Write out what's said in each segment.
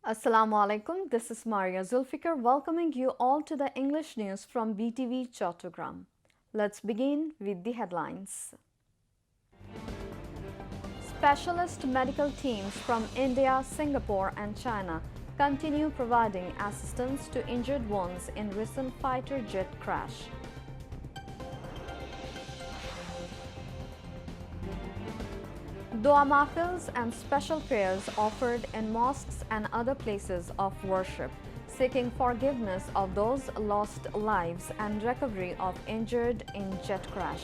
Assalamu alaikum. This is Maria Zulfikar welcoming you all to the English news from BTV Chattogram. Let's begin with the headlines. Specialist medical teams from India, Singapore and China continue providing assistance to injured ones in recent fighter jet crash. Dua mahfils and special prayers offered in mosques and other places of worship, seeking forgiveness of those lost lives and recovery of injured in jet crash.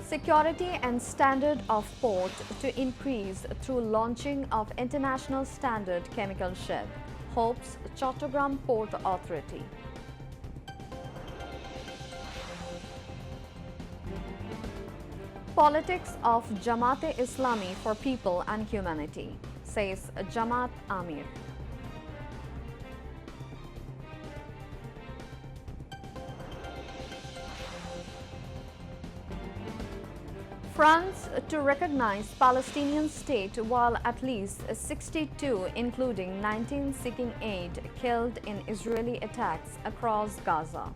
Security and standard of port to increase through launching of International Standard Chemical Shed, hopes Chattogram Port Authority. Politics of Jamaat-e-Islami for people and humanity, says Jamaat Amir. France to recognize Palestinian state while at least 62, including 19 seeking aid, killed in Israeli attacks across Gaza.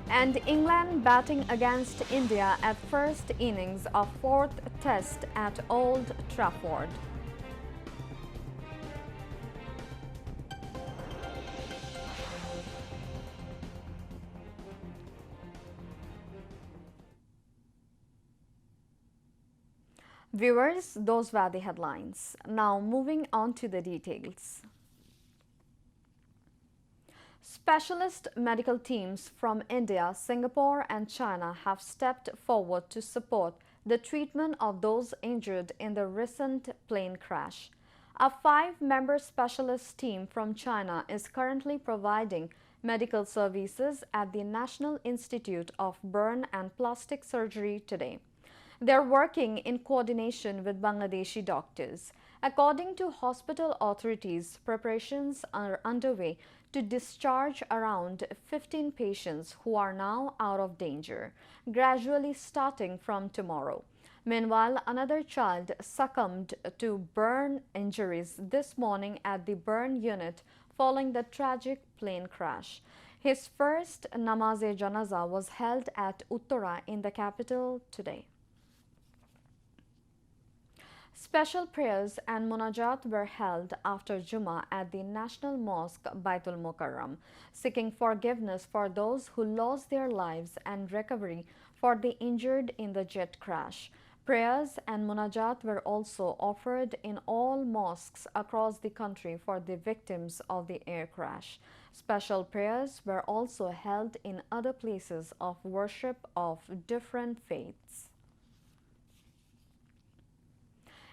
And England batting against India at first innings of fourth test at Old Trafford. Viewers, those were the headlines. Now moving on to the details. Specialist medical teams from India, Singapore and China have stepped forward to support the treatment of those injured in the recent plane crash. A 5-member specialist team from China is currently providing medical services at the National Institute of Burn and Plastic Surgery today. They are working in coordination with Bangladeshi doctors. According to hospital authorities, preparations are underway to discharge around 15 patients who are now out of danger, gradually starting from tomorrow. Meanwhile, another child succumbed to burn injuries this morning at the burn unit following the tragic plane crash. His first namaz-e-janaza was held at Uttara in the capital today. Special prayers and munajat were held after Jummah at the National Mosque Baitul Mukarram, seeking forgiveness for those who lost their lives and recovery for the injured in the jet crash. Prayers and munajat were also offered in all mosques across the country for the victims of the air crash. Special prayers were also held in other places of worship of different faiths.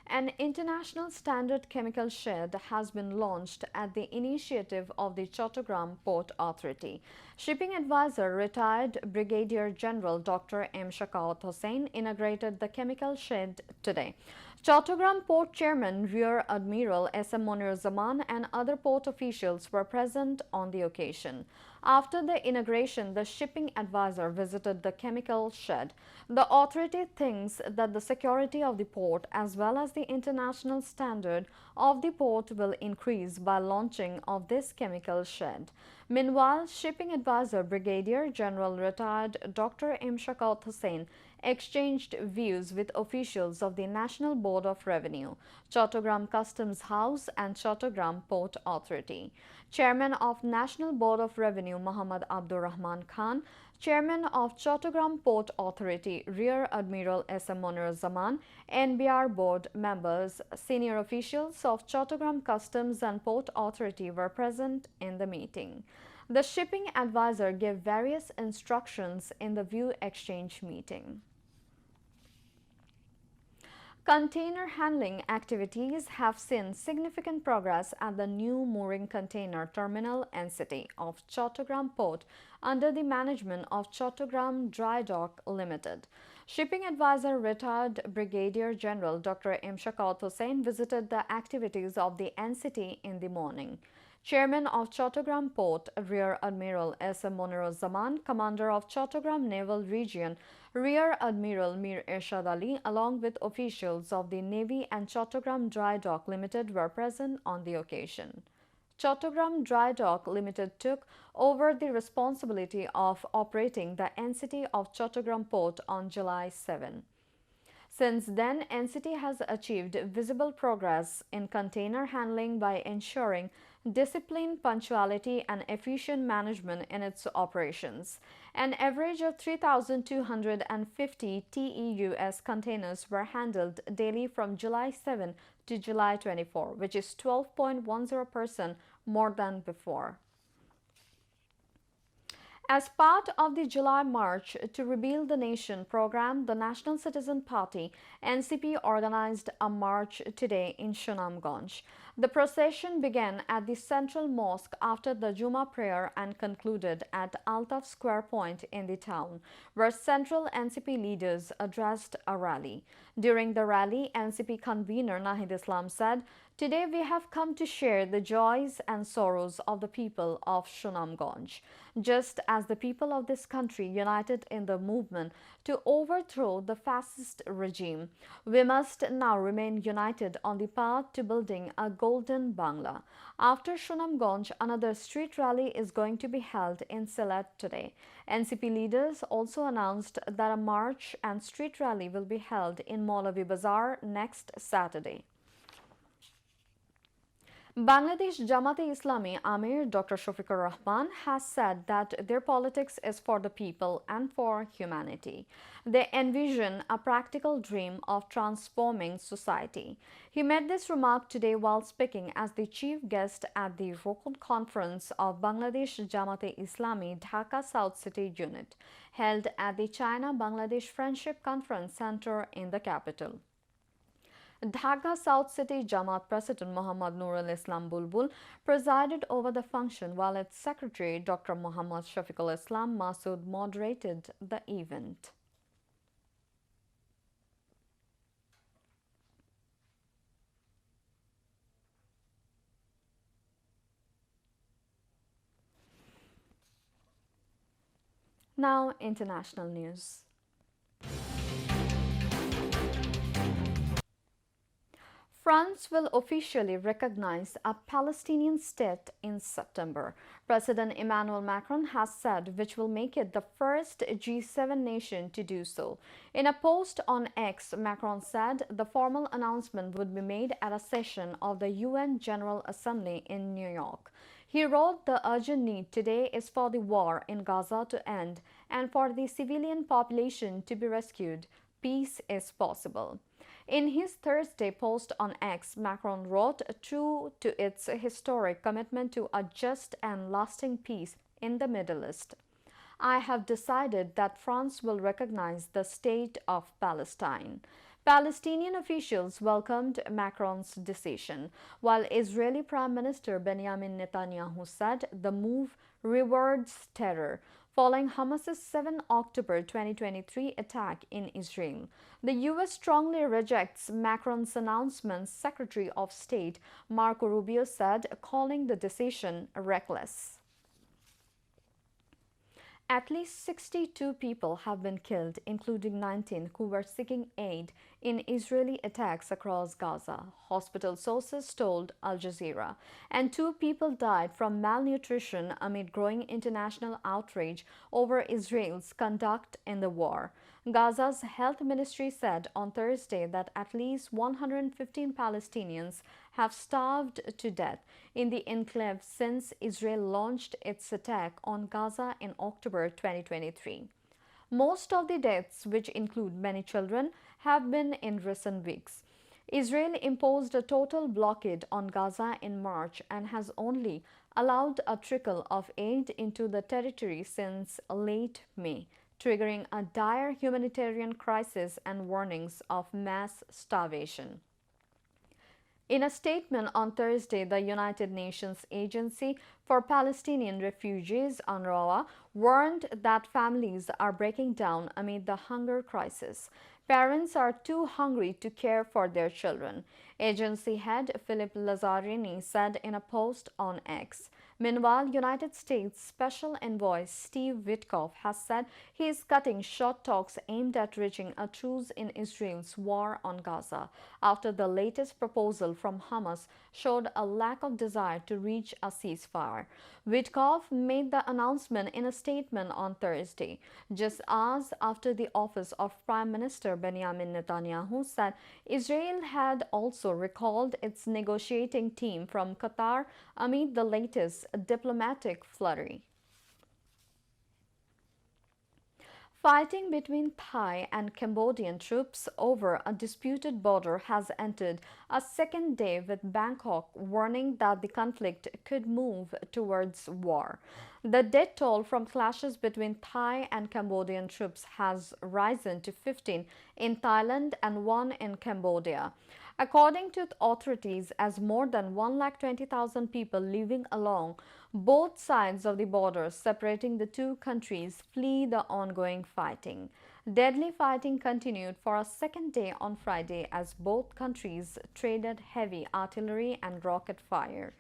An international standard chemical shed has been launched at the initiative of the Chattogram Port Authority. Shipping advisor retired Brigadier General Dr. M. Shakaut Hossain inaugurated the chemical shed today. Chattogram Port Chairman Rear Admiral S. M. Monir Zaman and other port officials were present on the occasion. After the inauguration, the shipping advisor visited the chemical shed. The authority thinks that the security of the port as well as the international standard of the port will increase by launching of this chemical shed. Meanwhile, shipping advisor Brigadier General retired Dr. M. Shakaut Hussain exchanged views with officials of the National Board of Revenue, Chattogram Customs House and Chattogram Port Authority. Chairman of National Board of Revenue Muhammad Abdur Rahman Khan, Chairman of Chattogram Port Authority Rear Admiral S. M. Monir Zaman, NBR Board members, senior officials of Chattogram Customs and Port Authority were present in the meeting. The shipping advisor gave various instructions in the view exchange meeting. Container handling activities have seen significant progress at the new mooring container terminal NCT of Chattogram Port under the management of Chattogram Dry Dock Limited. Shipping advisor retired Brigadier General Dr. M. Shakaut Hossain visited the activities of the NCT in the morning. Chairman of Chattogram Port, Rear Admiral S. M. Moniruzzaman, Commander of Chattogram Naval Region, Rear Admiral Mir Ershad Ali, along with officials of the Navy and Chattogram Dry Dock Limited were present on the occasion. Chattogram Dry Dock Limited took over the responsibility of operating the NCT of Chattogram Port on July 7. Since then, NCT has achieved visible progress in container handling by ensuring discipline, punctuality, and efficient management in its operations. An average of 3,250 TEUs containers were handled daily from July 7 to July 24, which is 12.10% more than before. As part of the July March to Rebuild the Nation program, the National Citizen Party (NCP) organized a march today in Shongbad. The procession began at the Central Mosque after the Juma prayer and concluded at Altaf Square Point in the town, where central NCP leaders addressed a rally. During the rally, NCP convener Nahid Islam said, "Today we have come to share the joys and sorrows of the people of Shongbad. Just as the people of this country united in the movement to overthrow the fascist regime, we must now remain united on the path to building a golden Bangla." After Shongbad, another street rally is going to be held in Sylhet today. NCP leaders also announced that a march and street rally will be held in Maulavi Bazar next Saturday. Bangladesh Jamaat-e-Islami Amir Dr. Shafiqur Rahman has said that their politics is for the people and for humanity. They envision a practical dream of transforming society. He made this remark today while speaking as the chief guest at the Rukun Conference of Bangladesh Jamaat-e-Islami Dhaka South City Unit, held at the China-Bangladesh Friendship Conference Center in the capital. Dhaka South City Jamaat President Muhammad Nurul Islam Bulbul presided over the function while its secretary Dr. Muhammad Shafiqul Islam Masood moderated the event. Now, international news. France will officially recognize a Palestinian state in September, President Emmanuel Macron has said, which will make it the first G7 nation to do so. In a post on X, Macron said the formal announcement would be made at a session of the UN General Assembly in New York. He wrote, "The urgent need today is for the war in Gaza to end and for the civilian population to be rescued. Peace is possible." In his Thursday post on X, Macron wrote, "True to its historic commitment to a just and lasting peace in the Middle East, I have decided that France will recognize the State of Palestine." Palestinian officials welcomed Macron's decision, while Israeli Prime Minister Benjamin Netanyahu said the move rewards terror following Hamas's 7 October 2023 attack in Israel. The U.S. strongly rejects Macron's announcement, Secretary of State Marco Rubio said, calling the decision reckless. At least 62 people have been killed, including 19 who were seeking aid in Israeli attacks across Gaza, hospital sources told Al Jazeera, and 2 people died from malnutrition amid growing international outrage over Israel's conduct in the war. Gaza's health ministry said on Thursday that at least 115 Palestinians have starved to death in the enclave since Israel launched its attack on Gaza in October 2023. Most of the deaths, which include many children, have been in recent weeks. Israel imposed a total blockade on Gaza in March and has only allowed a trickle of aid into the territory since late May, triggering a dire humanitarian crisis and warnings of mass starvation. In a statement on Thursday, the United Nations Agency for Palestinian Refugees, UNRWA, warned that families are breaking down amid the hunger crisis. Parents are too hungry to care for their children, agency head Philip Lazzarini said in a post on X. Meanwhile, United States Special Envoy Steve Witkoff has said he is cutting short talks aimed at reaching a truce in Israel's war on Gaza after the latest proposal from Hamas showed a lack of desire to reach a ceasefire. Witkoff made the announcement in a statement on Thursday, just hours after the office of Prime Minister Benjamin Netanyahu said Israel had also recalled its negotiating team from Qatar amid the latest diplomatic flurry. Fighting between Thai and Cambodian troops over a disputed border has entered a second day with Bangkok warning that the conflict could move towards war. The death toll from clashes between Thai and Cambodian troops has risen to 15 in Thailand and 1 in Cambodia. According to authorities, as more than 120,000 people living along both sides of the border separating the two countries flee the ongoing fighting. Deadly fighting continued for a second day on Friday as both countries traded heavy artillery and rocket fire.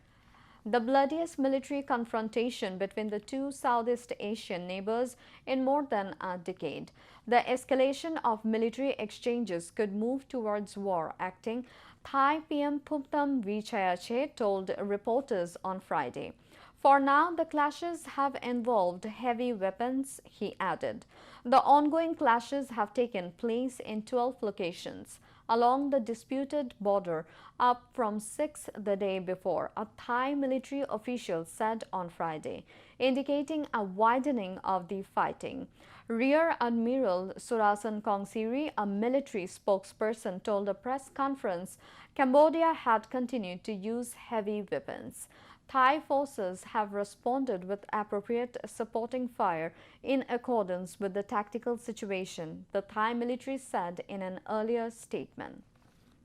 The bloodiest military confrontation between the two Southeast Asian neighbors in more than a decade. The escalation of military exchanges could move towards war, acting Thai PM Phumtham Vichayache told reporters on Friday. For now, the clashes have involved heavy weapons, he added. The ongoing clashes have taken place in 12 locations along the disputed border, up from 6 the day before, a Thai military official said on Friday, indicating a widening of the fighting. Rear Admiral Surasan Kongsiri, a military spokesperson, told a press conference Cambodia had continued to use heavy weapons. Thai forces have responded with appropriate supporting fire in accordance with the tactical situation, the Thai military said in an earlier statement.